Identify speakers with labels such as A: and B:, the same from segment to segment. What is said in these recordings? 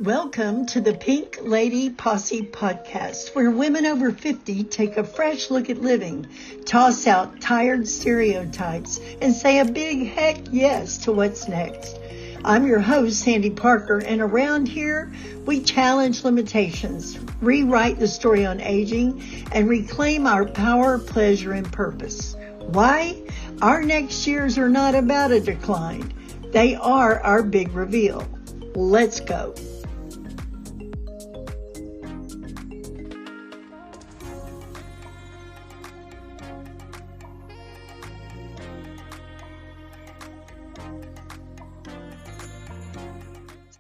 A: Welcome to the Pink Lady Posse podcast, where women over 50 take a fresh look at living, toss out tired stereotypes, and say a big heck yes to what's next. I'm your host, Sandy Parker, and around here, we challenge limitations, rewrite the story on aging, and reclaim our power, pleasure, and purpose. Why? Our next years are not about a decline. They are our big reveal. Let's go.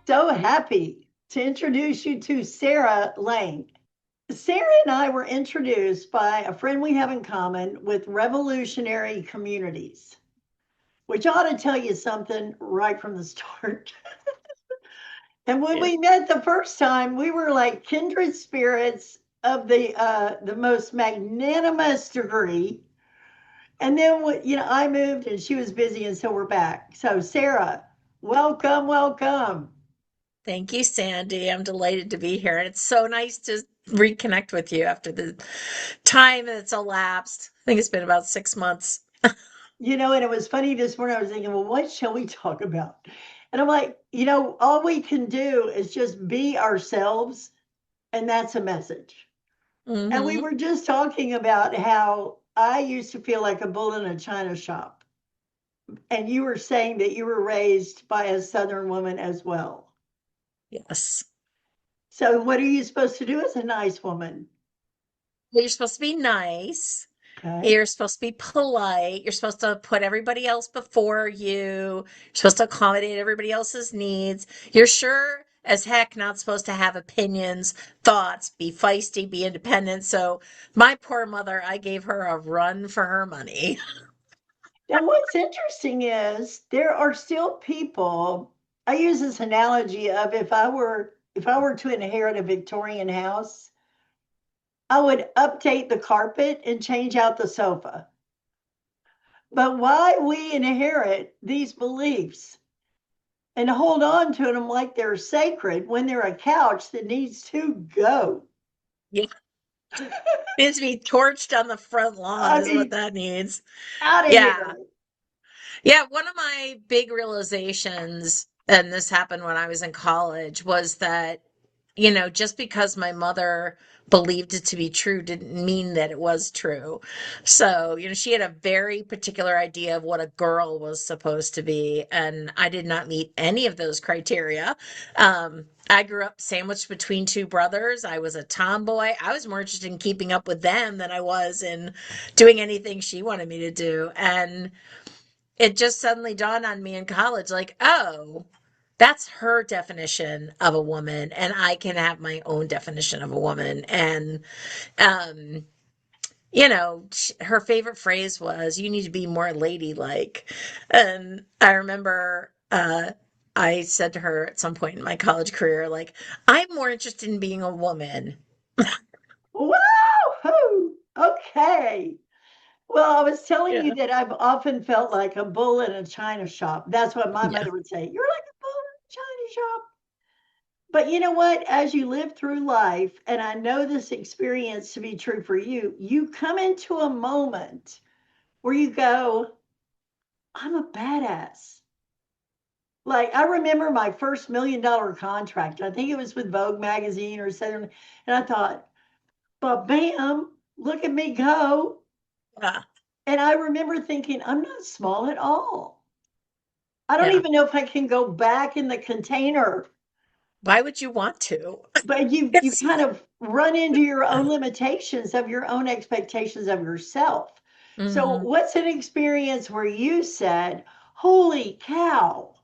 A: So happy to introduce you to Sarah Lange. Sarah and I were introduced by a friend we have in common with Revolutionary Communities, which ought to tell you something right from the start. And when we met the first time, we were like kindred spirits of the most magnanimous degree. And then, I moved and she was busy, and so we're back. So, Sarah, welcome, welcome.
B: Thank you, Sandy. I'm delighted to be here. And it's so nice to reconnect with you after the time that's elapsed. I think it's been about 6 months.
A: And it was funny this morning. I was thinking, well, what shall we talk about? And I'm like, all we can do is just be ourselves, and that's a message. And we
B: Hmm.
A: were just talking about how I used to feel like a bull in a china shop. And you were saying that you were raised by a Southern woman as well.
B: Yes.
A: So, what are you supposed to do as a nice woman?
B: Well, you're supposed to be nice.
A: Okay.
B: You're supposed to be polite. You're supposed to put everybody else before you. You're supposed to accommodate everybody else's needs. You're sure as heck not supposed to have opinions, thoughts, be feisty, be independent. So, my poor mother, I gave her a run for her money.
A: Now, what's interesting is there are still people. I use this analogy of if I were to inherit a Victorian house, I would update the carpet and change out the sofa. But why we inherit these beliefs and hold on to them like they're sacred when they're a couch that needs to go?
B: Yeah. Needs to be torched on the front lawn
A: I
B: is what
A: mean,
B: that needs.
A: out of
B: Yeah.
A: here.
B: Yeah. One of my big realizations, and this happened when I was in college, was that, just because my mother believed it to be true didn't mean that it was true. So, she had a very particular idea of what a girl was supposed to be, and I did not meet any of those criteria. I grew up sandwiched between two brothers. I was a tomboy. I was more interested in keeping up with them than I was in doing anything she wanted me to do. And it just suddenly dawned on me in college, like, oh, that's her definition of a woman, and I can have my own definition of a woman. And um her favorite phrase was, you need to be more ladylike. And I remember I said to her at some point in my college career, like, I'm more interested in being a woman.
A: Woo! Okay. Well, I was telling you
B: Yeah.
A: that I've often felt like a bull in a china shop. That's what my
B: Yeah.
A: mother would say. You're like a bull in a china shop. But you know what? As you live through life, and I know this experience to be true for you, you come into a moment where you go, I'm a badass. Like, I remember my first $1 million contract. I think it was with Vogue magazine or Southern. And I thought, but bam, look at me go.
B: Yeah.
A: And I remember thinking, I'm not small at all. I don't
B: Yeah.
A: even know if I can go back in the container.
B: Why would you want to?
A: But you
B: Yes.
A: kind of run into your own limitations of your own expectations of yourself. So,
B: Hmm.
A: what's an experience where you said, "Holy cow,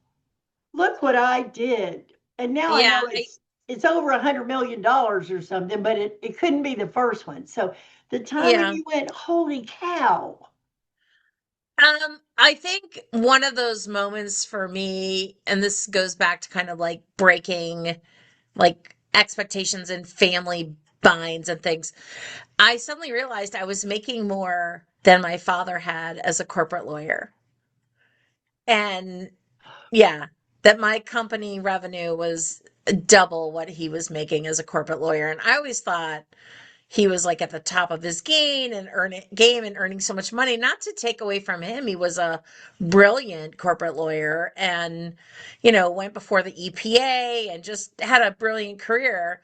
A: look what I did"? And now I
B: Yeah.
A: know it's over $100 million or something, but it couldn't be the first one. So, the time when
B: Yeah.
A: you went, "Holy cow."
B: I think one of those moments for me, and this goes back to kind of like breaking like expectations and family binds and things. I suddenly realized I was making more than my father had as a corporate lawyer. And yeah. that my company revenue was double what he was making as a corporate lawyer. And I always thought he was like at the top of his game and earning so much money. Not to take away from him, he was a brilliant corporate lawyer and, went before the EPA and just had a brilliant career.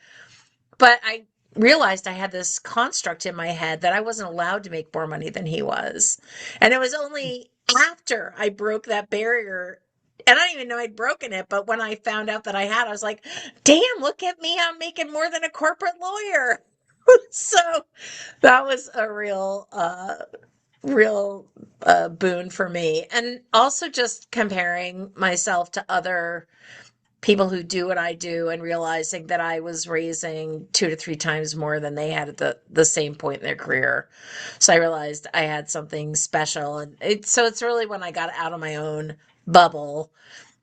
B: But I realized I had this construct in my head that I wasn't allowed to make more money than he was. And it was only after I broke that barrier. And I didn't even know I'd broken it, but when I found out that I had, I was like, damn, look at me. I'm making more than a corporate lawyer. So that was a real boon for me. And also just comparing myself to other people who do what I do and realizing that I was raising 2 to 3 times more than they had at the same point in their career. So I realized I had something special. And so it's really when I got out of my own bubble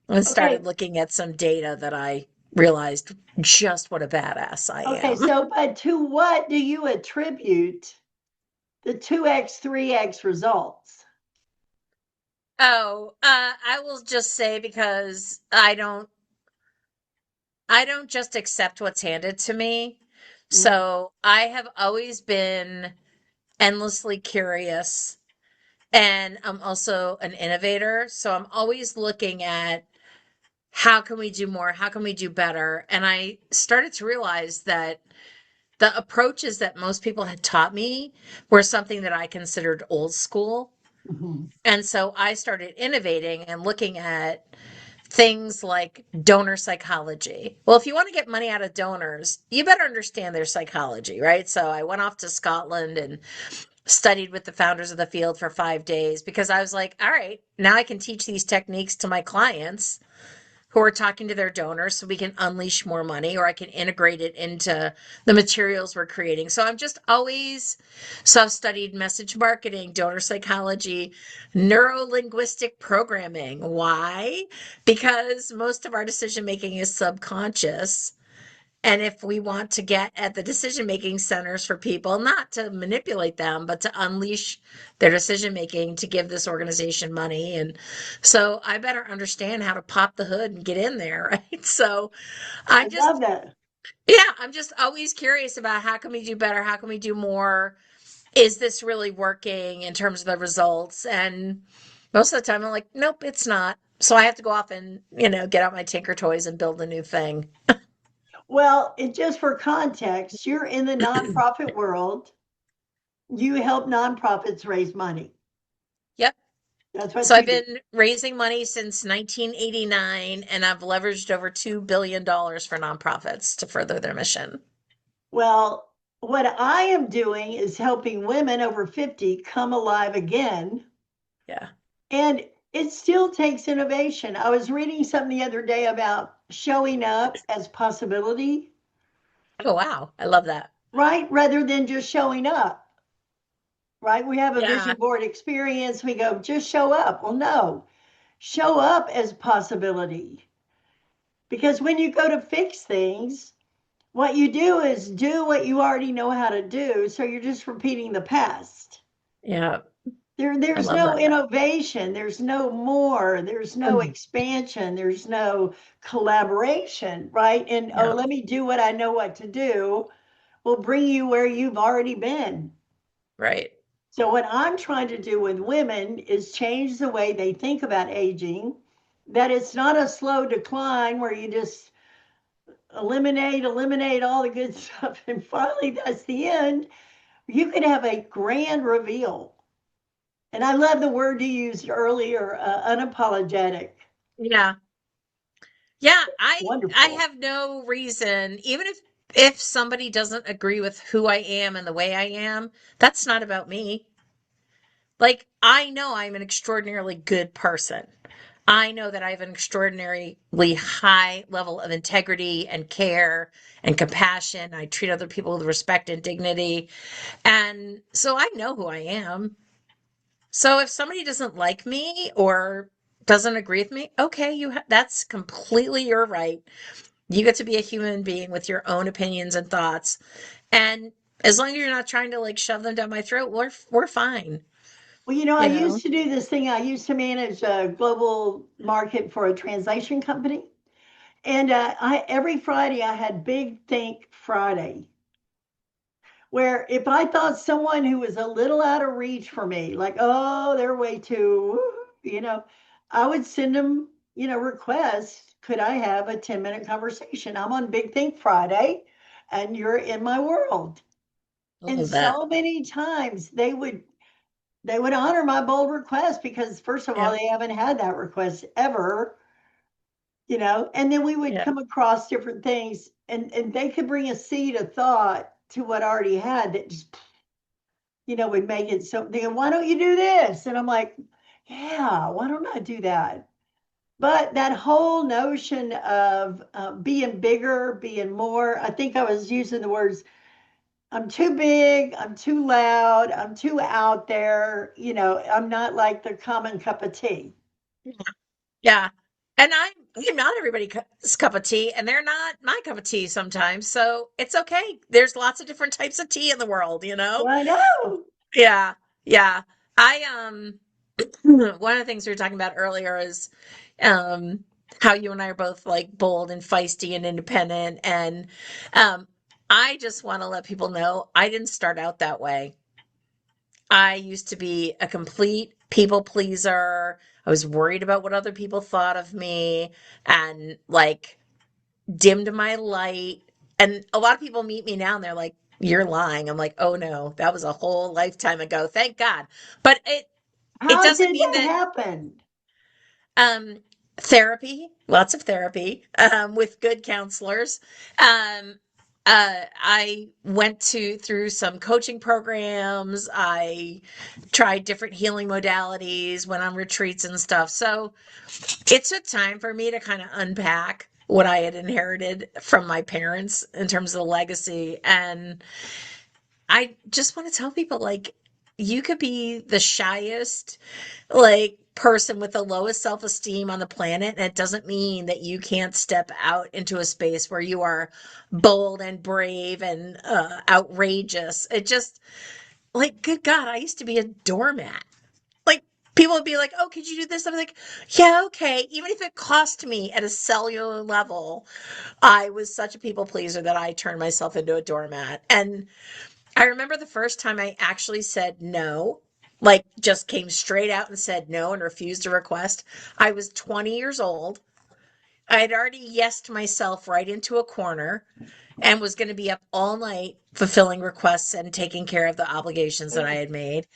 B: and
A: Okay.
B: started looking at some data that I realized just what a badass I
A: Okay.
B: am.
A: So, but to what do you attribute the 2x, 3x results?
B: Oh, I will just say because I don't just accept what's handed to me.
A: Mhm.
B: So I have always been endlessly curious and I'm also an innovator. So I'm always looking at how can we do more? How can we do better? And I started to realize that the approaches that most people had taught me were something that I considered old school.
A: Mhm.
B: And so I started innovating and looking at things like donor psychology. Well, if you want to get money out of donors, you better understand their psychology, right? So I went off to Scotland and studied with the founders of the field for 5 days because I was like, all right, now I can teach these techniques to my clients who are talking to their donors so we can unleash more money or I can integrate it into the materials we're creating. So I've studied message marketing, donor psychology, neuro linguistic programming. Why? Because most of our decision making is subconscious. And if we want to get at the decision making centers for people, not to manipulate them, but to unleash their decision making to give this organization money. And so I better understand how to pop the hood and get in there, right? So
A: I
B: I'm
A: love
B: just,
A: that.
B: yeah, I'm just always curious about how can we do better? How can we do more? Is this really working in terms of the results? And most of the time I'm like, nope, it's not. So I have to go off and, get out my Tinker Toys and build a new thing.
A: Well, just for context, you're in the nonprofit world. You help nonprofits raise money.
B: Yep.
A: That's
B: So
A: what
B: I've
A: you do.
B: been raising money since 1989 and I've leveraged over $2 billion for nonprofits to further their mission.
A: Well, what I am doing is helping women over 50 come alive again.
B: Yeah.
A: And it still takes innovation. I was reading something the other day about showing up as possibility,
B: Oh, wow. I love that.
A: right? Rather than just showing up, right? We have a
B: Yeah.
A: vision board experience. We go, just show up. Well, no, show up as possibility. Because when you go to fix things, what you do is do what you already know how to do. So you're just repeating the past.
B: Yeah. I
A: There's
B: love
A: no
B: that.
A: innovation, there's no more, there's no expansion, there's no collaboration, right? And oh,
B: Yeah.
A: let me do what I know what to do will bring you where you've already been.
B: Right.
A: So what I'm trying to do with women is change the way they think about aging, that it's not a slow decline where you just eliminate all the good stuff and finally that's the end. You could have a grand reveal. And I love the word you used earlier, unapologetic.
B: Yeah. Yeah. I
A: Wonderful.
B: have no reason, even if somebody doesn't agree with who I am and the way I am, that's not about me. Like, I know I'm an extraordinarily good person. I know that I have an extraordinarily high level of integrity and care and compassion. I treat other people with respect and dignity. And so I know who I am. So if somebody doesn't like me or doesn't agree with me, okay, that's completely your right. You get to be a human being with your own opinions and thoughts. And as long as you're not trying to like shove them down my throat, we're fine.
A: Well, I
B: you
A: used
B: know?
A: to do this thing. I used to manage a global market for a translation company. And I every Friday I had Big Think Friday, where if I thought someone who was a little out of reach for me, like, oh, they're way too, I would send them, requests. Could I have a 10-minute conversation? I'm on Big Think Friday and you're in my world.
B: I
A: And
B: love that.
A: so many times they would honor my bold request because first of all,
B: Yeah.
A: they haven't had that request ever, and then we would
B: Yeah.
A: come across different things and they could bring a seed of thought to what I already had that just would make it so they go, why don't you do this? And I'm like, yeah, why don't I do that? But that whole notion of being bigger, being more, I think I was using the words, I'm too big, I'm too loud, I'm too out there, I'm not like the common cup of tea.
B: Yeah. And I'm not everybody's cup of tea, and they're not my cup of tea sometimes. So it's okay. There's lots of different types of tea in the world, you know?
A: Well, I know.
B: Yeah. Yeah. I one of the things we were talking about earlier is um how you and I are both like bold and feisty and independent, and um I just want to let people know I didn't start out that way. I used to be a complete people pleaser. I was worried about what other people thought of me and like dimmed my light. And a lot of people meet me now and they're like, "You're lying." I'm like, "Oh no, that was a whole lifetime ago. Thank God." But it
A: How
B: doesn't
A: did
B: mean
A: that
B: that
A: happen?
B: um lots of therapy, with good counselors. Um I went to through some coaching programs. I tried different healing modalities, went on retreats and stuff. So it took time for me to kind of unpack what I had inherited from my parents in terms of the legacy. And I just want to tell people like, you could be the shyest, like, person with the lowest self-esteem on the planet, and it doesn't mean that you can't step out into a space where you are bold and brave and outrageous. It just, like, good God, I used to be a doormat. Like, people would be like, "Oh, could you do this?" I'm like, "Yeah, okay." Even if it cost me at a cellular level, I was such a people pleaser that I turned myself into a doormat. And I remember the first time I actually said no, like just came straight out and said no and refused a request. I was 20 years old. I had already yesed myself right into a corner and was going to be up all night fulfilling requests and taking care of the obligations that I
A: Mm.
B: had made.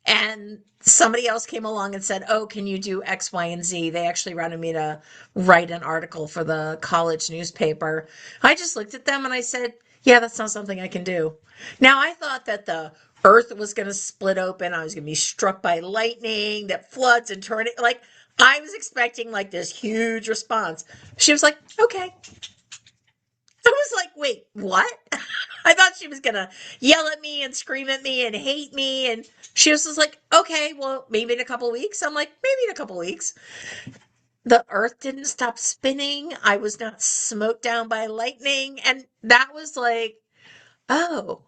B: And somebody else came along and said, "Oh, can you do X, Y, and Z?" They actually wanted me to write an article for the college newspaper. I just looked at them and I said, "Yeah, that's not something I can do." Now, I thought that the earth was going to split open. I was going to be struck by lightning, that floods and tornadoes. Like, I was expecting like this huge response. She was like, "Okay." I was like, "Wait, what?" I thought she was gonna yell at me and scream at me and hate me. And she was just like, "Okay, well, maybe in a couple weeks." I'm like, "Maybe in a couple weeks." The earth didn't stop spinning. I was not smoked down by lightning. And that was like, oh,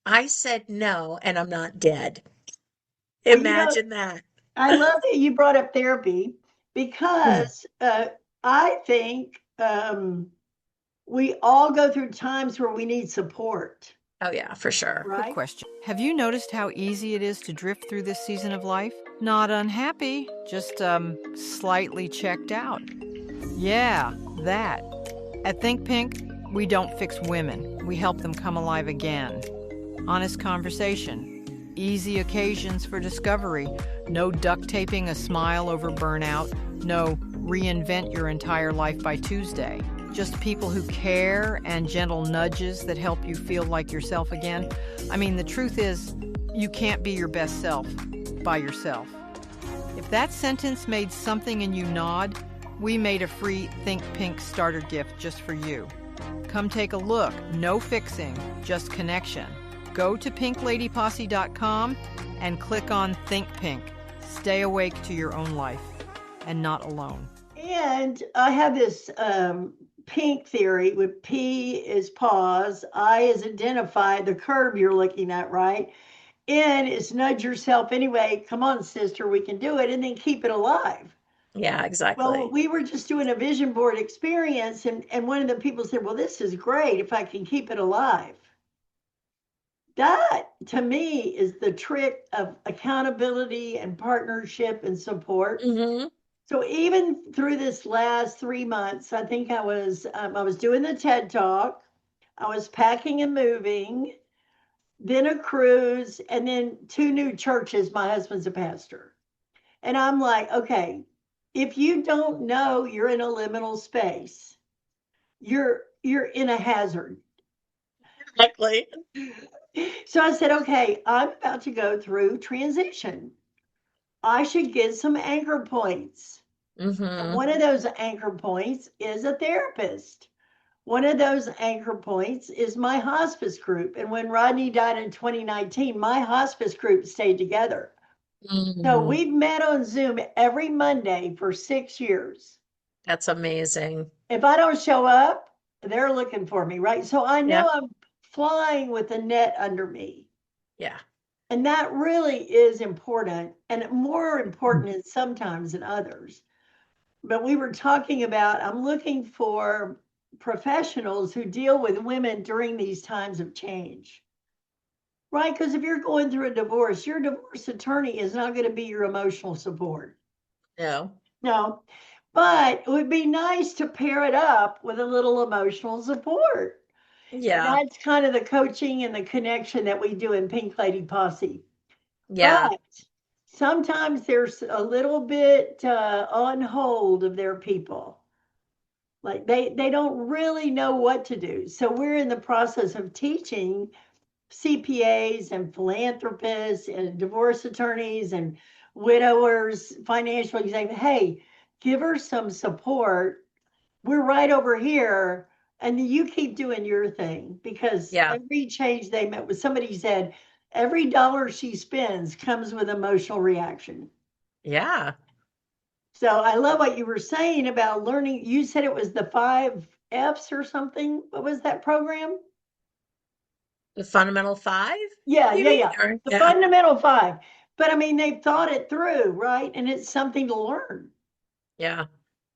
B: I said no and I'm not dead.
A: Well,
B: Imagine that.
A: I love that you brought up therapy
B: Mm.
A: because I think we all go through times where we need support,
B: Oh, yeah, for sure.
C: Quick
A: right?
C: question. Have you noticed how easy it is to drift through this season of life? Not unhappy, just slightly checked out. Yeah, that. At Think Pink, we don't fix women. We help them come alive again. Honest conversation. Easy occasions for discovery. No duct taping a smile over burnout. No reinvent your entire life by Tuesday. Just people who care and gentle nudges that help you feel like yourself again. I mean, the truth is, you can't be your best self by yourself. If that sentence made something in you nod, we made a free Think Pink starter gift just for you. Come take a look. No fixing, just connection. Go to pinkladyposse.com and click on Think Pink. Stay awake to your own life and not alone.
A: And I have this pink theory with P is pause, I is identify the curve you're looking at, right? in is nudge yourself anyway. Come on, sister, we can do it, and then keep it alive.
B: Yeah,
A: Well,
B: exactly.
A: we were just doing a vision board experience, and one of the people said, well, this is great if I can keep it alive. That to me is the trick of accountability and partnership and support.
B: Hmm.
A: So even through this last 3 months, I think I was doing the TED Talk, I was packing and moving, then a cruise, and then two new churches. My husband's a pastor, and I'm like, okay, if you don't know you're in a liminal space, you're in a hazard.
B: Exactly.
A: So I said, okay, I'm about to go through transition. I should get some anchor points. And
B: Hmm.
A: one of those anchor points is a therapist. One of those anchor points is my hospice group. And when Rodney died in 2019, my hospice group stayed together. So
B: Hmm.
A: we've met on Zoom every Monday for 6 years.
B: That's amazing.
A: If I don't show up, they're looking for me, right? So I
B: Yeah.
A: know I'm flying with a net under me.
B: Yeah.
A: And that really is important, and more important is sometimes than others. But we were talking about, I'm looking for professionals who deal with women during these times of change, right? Because if you're going through a divorce, your divorce attorney is not going to be your emotional support.
B: No.
A: No, but it would be nice to pair it up with a little emotional support. And
B: Yeah.
A: that's kind of the coaching and the connection that we do in Pink Lady Posse.
B: Yeah.
A: But sometimes there's a little bit on hold of their people. Like they don't really know what to do. So we're in the process of teaching CPAs and philanthropists and divorce attorneys and widowers, financial executives. Hey, give her some support. We're right over here. And you keep doing your thing because
B: Yeah.
A: every change they met with, somebody said, every dollar she spends comes with emotional reaction.
B: Yeah.
A: So I love what you were saying about learning. You said it was the 5 F's or something. What was that program?
B: The fundamental five,
A: Yeah,
B: you
A: yeah,
B: mean?
A: yeah.
B: Or
A: The
B: yeah.
A: fundamental 5. But I mean, they've thought it through, right? And it's something to learn.
B: Yeah.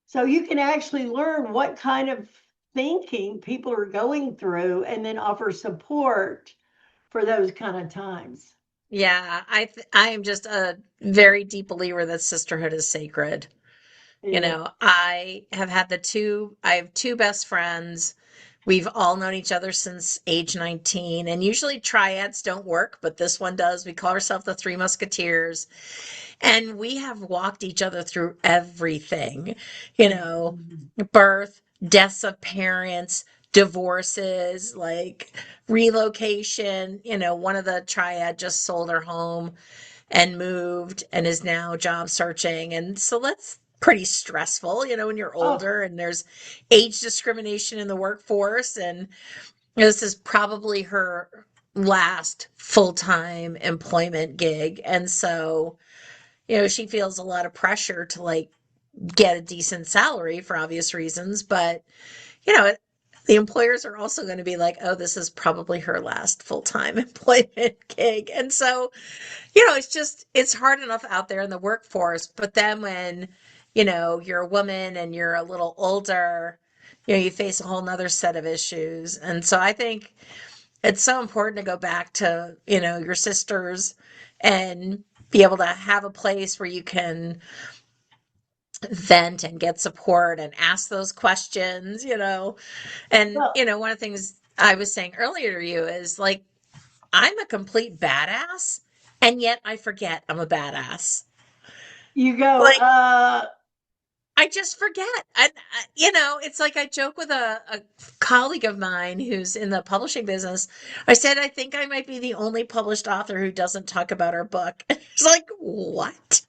A: So you can actually learn what kind of thinking people are going through and then offer support for those kind of times.
B: Yeah. I am just a very deep believer that sisterhood is sacred. You
A: Yeah.
B: know, I have two best friends. We've all known each other since age 19, and usually triads don't work, but this one does. We call ourselves the Three Musketeers, and we have walked each other through everything, you know,
A: Mhm.
B: birth, deaths of parents, divorces, like relocation. You know, one of the triad just sold her home and moved and is now job searching. And so that's pretty stressful, you know, when you're
A: Oh,
B: older and there's age discrimination in the workforce. And this is probably her last full-time employment gig. And so, you know, she feels a lot of pressure to like get a decent salary for obvious reasons. But, you know, the employers are also going to be like, oh, this is probably her last full-time employment gig. And so, you know, it's hard enough out there in the workforce, but then when, you know, you're a woman and you're a little older, you know, you face a whole nother set of issues. And so I think it's so important to go back to, you know, your sisters and be able to have a place where you can vent and get support and ask those questions, you know. And,
A: well,
B: you know, one of the things I was saying earlier to you is like, I'm a complete badass, and yet I forget I'm a badass.
A: you go,
B: Like, I just forget. And, you know, it's like I joke with a colleague of mine who's in the publishing business. I said, I think I might be the only published author who doesn't talk about her book. She's like, what?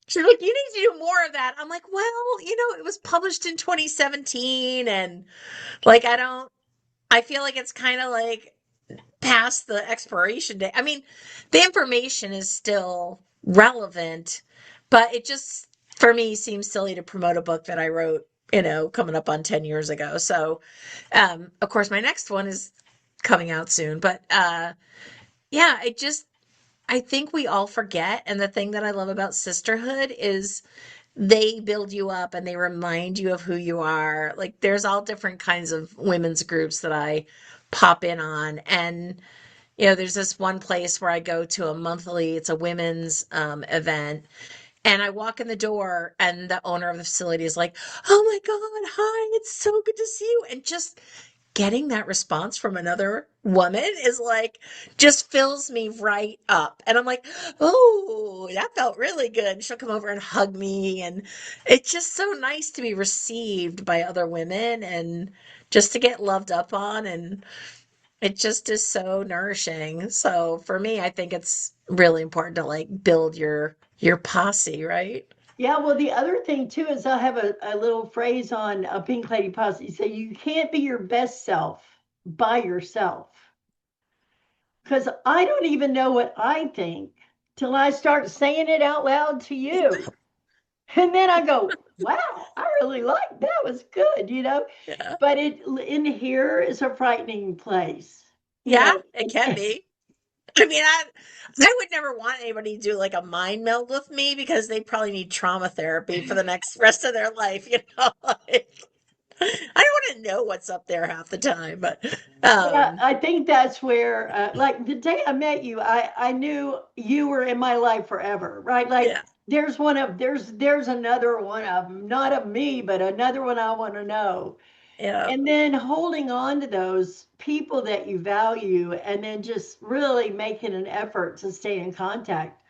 B: She's like, you need to do more of that. I'm like, well, you know, it was published in 2017, and like, I feel like it's kind of like past the expiration date. I mean, the information is still relevant, but it just, for me, seems silly to promote a book that I wrote, you know, coming up on 10 years ago. So, of course, my next one is coming out soon, but, Yeah, I think we all forget. And the thing that I love about sisterhood is they build you up and they remind you of who you are. Like there's all different kinds of women's groups that I pop in on. And, there's this one place where I go to a monthly, it's a women's event. And I walk in the door, and the owner of the facility is like, "Oh my God, hi, it's so good to see you." And just getting that response from another woman is like, just fills me right up. And I'm like, "Oh, that felt really good." And she'll come over and hug me. And it's just so nice to be received by other women and just to get loved up on. And it just is so nourishing. So for me, I think it's really important to like build your posse, right?
A: Yeah, well, the other thing too is I have a little phrase on a Pink Lady Posse. Say you can't be your best self by yourself. Because I don't even know what I think till I start saying it out loud to you. And then I go, wow, I really like that was good.
B: Yeah.
A: But it in here is a frightening place, you
B: Yeah,
A: know.
B: it can be. I mean, I would never want anybody to do like a mind meld with me because they probably need trauma therapy for the next rest of their life, you know? Like, I don't want to know what's up there half the time, but
A: Yeah,
B: um
A: I think that's where, like the day I met you, I knew you were in my life forever, right? Like
B: yeah,
A: there's another one of them, not of me, but another one I want to know.
B: yeah.
A: And then holding on to those people that you value, and then just really making an effort to stay in contact.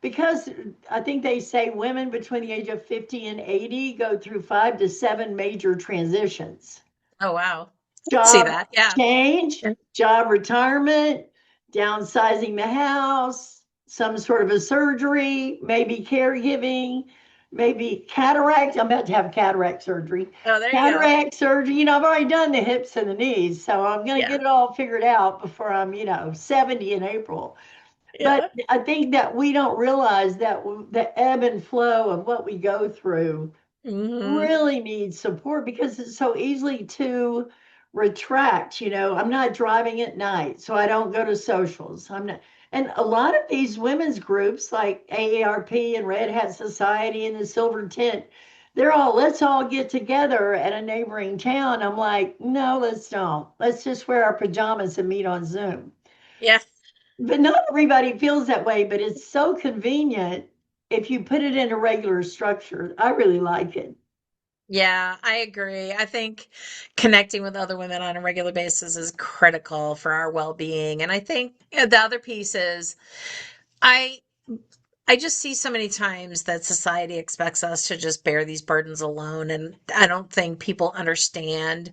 A: Because I think they say women between the age of 50 and 80 go through 5 to 7 major transitions:
B: Oh wow. See
A: job
B: that? Yeah.
A: change,
B: Yeah.
A: job retirement, downsizing the house, some sort of a surgery, maybe caregiving, maybe cataract. I'm about to have cataract surgery.
B: Oh, there you go.
A: Cataract surgery, I've already done the hips and the knees, so I'm going to
B: Yeah.
A: get it all figured out before I'm, 70 in April. But
B: Yeah.
A: I think that we don't realize that the ebb and flow of what we go through
B: Hmm.
A: really needs support because it's so easily to retract. I'm not driving at night, so I don't go to socials. I'm not. And a lot of these women's groups like AARP and Red Hat Society and the Silver Tent, they're all, let's all get together at a neighboring town. I'm like, no, let's don't. Let's just wear our pajamas and meet on Zoom.
B: Yeah.
A: But not everybody feels that way, but it's so convenient if you put it in a regular structure. I really like it.
B: Yeah, I agree. I think connecting with other women on a regular basis is critical for our well-being. And I think the other piece is I I just see so many times that society expects us to just bear these burdens alone, and I don't think people understand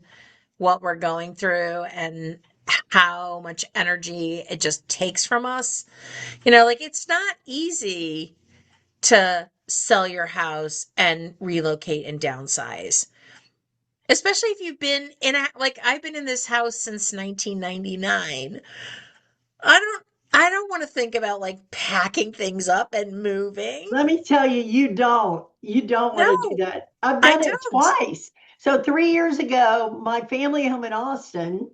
B: what we're going through and how much energy it just takes from us. Like it's not easy to sell your house and relocate and downsize. Especially if you've been like I've been in this house since 1999. I don't want to think about like packing things up and moving.
A: Let me tell you, you don't want to do
B: No,
A: that. I've
B: I
A: done it
B: don't.
A: twice. So 3 years ago, my family home in Austin,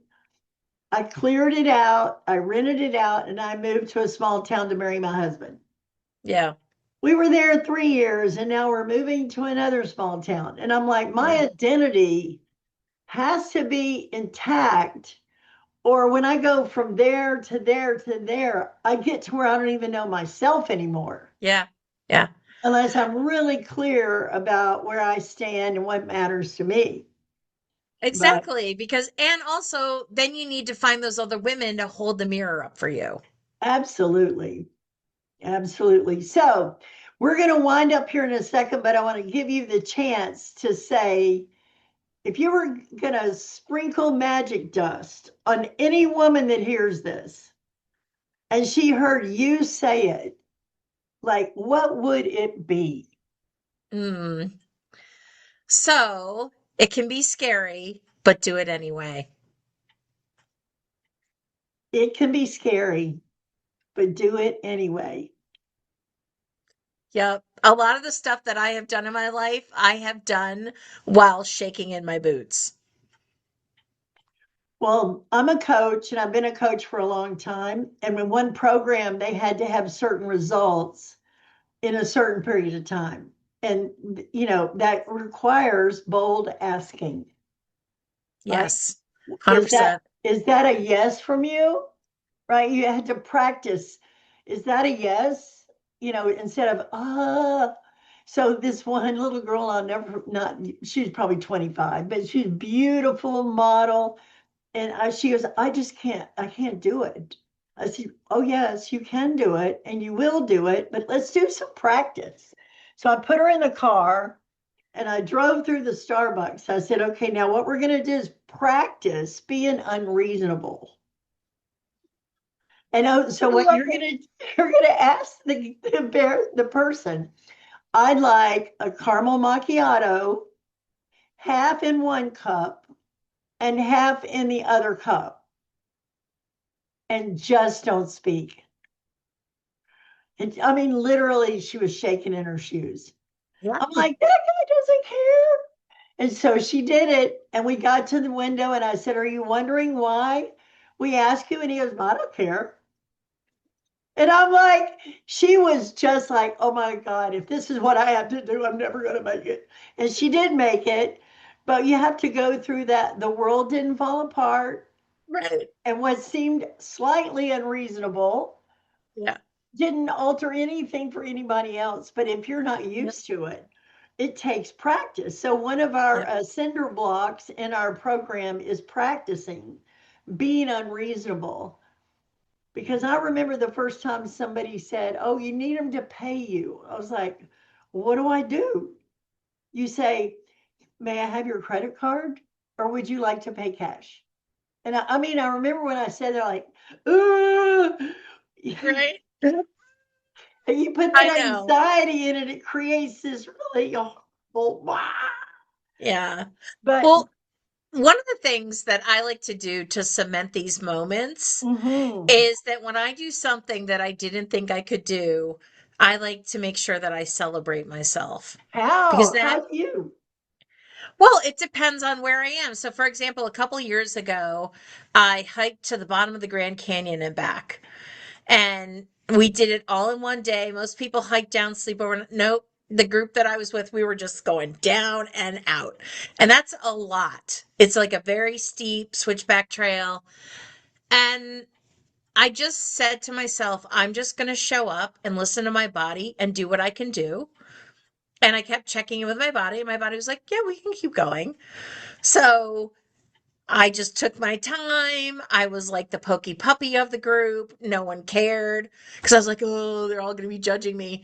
A: I cleared it out, I rented it out, and I moved to a small town to marry my husband.
B: Yeah.
A: We were there 3 years, and now we're moving to another small town. And I'm like, my
B: Yeah.
A: identity has to be intact. Or when I go from there to there to there, I get to where I don't even know myself anymore,
B: Yeah. Yeah.
A: unless I'm really clear about where I stand and what matters to me. But
B: Exactly. Because, and also, then you need to find those other women to hold the mirror up for you.
A: absolutely, absolutely. So we're going to wind up here in a second, but I want to give you the chance to say, if you were going to sprinkle magic dust on any woman that hears this and she heard you say it, like, what would it be?
B: Mm. So it can be scary, but do it anyway.
A: It can be scary, but do it anyway.
B: Yep. A lot of the stuff that I have done in my life, I have done while shaking in my boots.
A: Well, I'm a coach and I've been a coach for a long time. And in one program, they had to have certain results in a certain period of time. And, that requires bold asking, right?
B: Yes.
A: Is that
B: 100%.
A: is that a yes from you? Right? You had to practice. Is that a yes? Instead of so this one little girl, I'll never not she's probably 25, but she's a beautiful model. And she goes, I can't do it. I said, oh yes, you can do it and you will do it, but let's do some practice. So I put her in the car and I drove through the Starbucks. I said, okay, now what we're going to do is practice being unreasonable. And so
B: I
A: what
B: love
A: you're
B: it.
A: going to you're going to ask the person, I'd like a caramel macchiato, half in one cup and half in the other cup, and just don't speak. And I mean, literally, she was shaking in her shoes.
B: Yeah.
A: I'm like, that guy doesn't care. And so she did it. And we got to the window and I said, are you wondering why we ask you? And he goes, I don't care. And I'm like, she was just like, oh my God, if this is what I have to do, I'm never going to make it. And she did make it. But you have to go through that. The world didn't fall apart.
B: Right.
A: And what seemed slightly unreasonable
B: Yeah.
A: didn't alter anything for anybody else. But if you're not
B: Yep.
A: used to it, it takes practice. So one of our
B: Yep.
A: cinder blocks in our program is practicing being unreasonable. Because I remember the first time somebody said, oh, you need them to pay you. I was like, what do I do? You say, may I have your credit card? Or would you like to pay cash? And I mean, I remember when I said that, like,
B: Right.
A: you put
B: I
A: that
B: know.
A: anxiety in it, it creates this really horrible,
B: Yeah.
A: but
B: Well, one of the things that I like to do to cement these moments
A: mhm.
B: is that when I do something that I didn't think I could do, I like to make sure that I celebrate myself because that,
A: How do you?
B: well, it depends on where I am. So, for example, a couple years ago, I hiked to the bottom of the Grand Canyon and back, and we did it all in one day. Most people hike down, sleep over. Nope. The group that I was with, we were just going down and out. And that's a lot. It's like a very steep switchback trail. And I just said to myself, I'm just going to show up and listen to my body and do what I can do. And I kept checking in with my body, and my body was like, yeah, we can keep going. So I just took my time. I was like the pokey puppy of the group. No one cared because I was like, oh, they're all going to be judging me.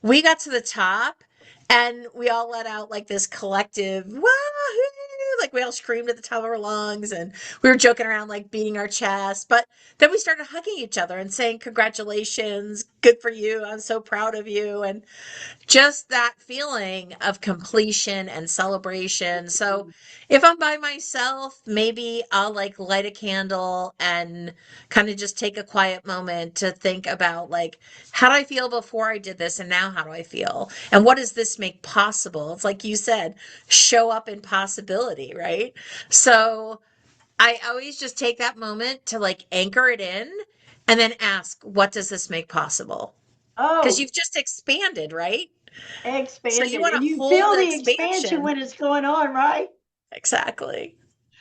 B: We got to the top and we all let out like this collective wahoo! Like we all screamed at the top of our lungs and we were joking around, like beating our chest. But then we started hugging each other and saying, congratulations, good for you. I'm so proud of you. And just that feeling of completion and celebration. So if I'm by myself, maybe I'll like light a candle and kind of just take a quiet moment to think about like, how do I feel before I did this? And now how do I feel? And what does this make possible? It's like you said, show up in possibility, right? So I always just take that moment to like anchor it in and then ask, what does this make possible? Because
A: Oh,
B: you've just expanded, right? So you
A: expanded.
B: want
A: And
B: to
A: you
B: hold
A: feel
B: the
A: the expansion
B: expansion.
A: when it's going on, right?
B: Exactly.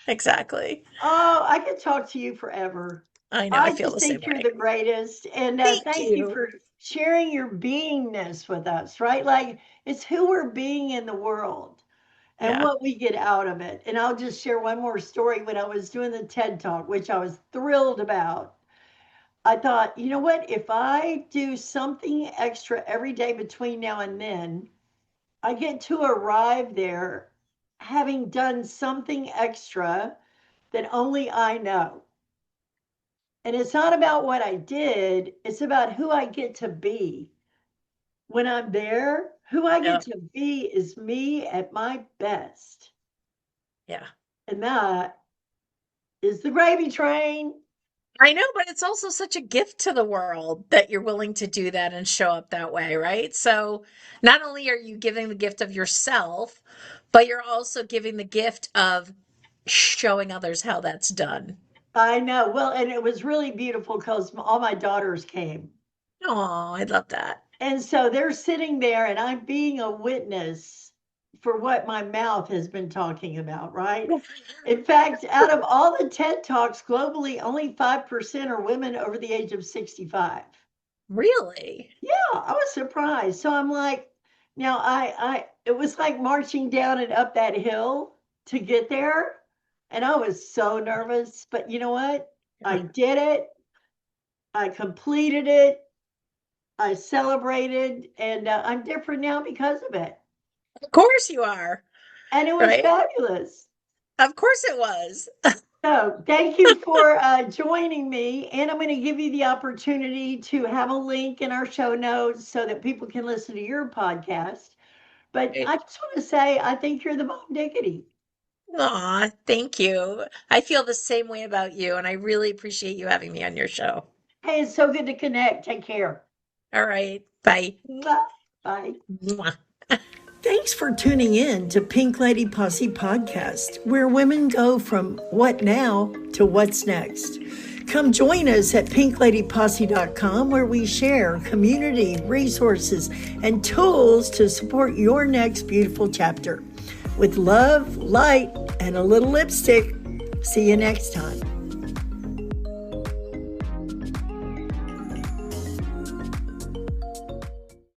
B: Exactly.
A: Oh, I could talk to you forever.
B: I know. I
A: I
B: feel
A: just
B: the same
A: think you're
B: way.
A: the greatest. And
B: Thank
A: thank you
B: you.
A: for sharing your beingness with us, right? Like it's who we're being in the world and
B: Yeah.
A: what we get out of it. And I'll just share one more story. When I was doing the TED Talk, which I was thrilled about, I thought, you know what? If I do something extra every day between now and then, I get to arrive there having done something extra that only I know. And it's not about what I did, it's about who I get to be. When I'm there, who I get
B: Yeah.
A: to be is me at my best.
B: Yeah.
A: And that is the gravy train.
B: I know, but it's also such a gift to the world that you're willing to do that and show up that way, right? So not only are you giving the gift of yourself, but you're also giving the gift of showing others how that's done.
A: I know. Well, and it was really beautiful because all my daughters came.
B: Oh, I love that.
A: And so they're sitting there, and I'm being a witness for what my mouth has been talking about, right? In fact, out of all the TED Talks globally, only 5% are women over the age of 65.
B: Really?
A: Yeah, I was surprised. So I'm like, now it was like marching down and up that hill to get there. And I was so nervous, but you know what? I did it. I completed it. I celebrated, and I'm different now because of it.
B: Of course you are,
A: And it was
B: right?
A: fabulous.
B: Of course it was.
A: So thank you for joining me. And I'm going to give you the opportunity to have a link in our show notes so that people can listen to your podcast. But I just want to say, I think you're the mom diggity.
B: Aw, thank you. I feel the same way about you, and I really appreciate you having me on your show.
A: Hey, it's so good to connect. Take care.
B: All right. Bye.
A: Mwah. Bye.
B: Mwah.
A: Thanks for tuning in to Pink Lady Posse Podcast, where women go from what now to what's next. Come join us at pinkladyposse.com, where we share community, resources, and tools to support your next beautiful chapter. With love, light, and a little lipstick. See you next time.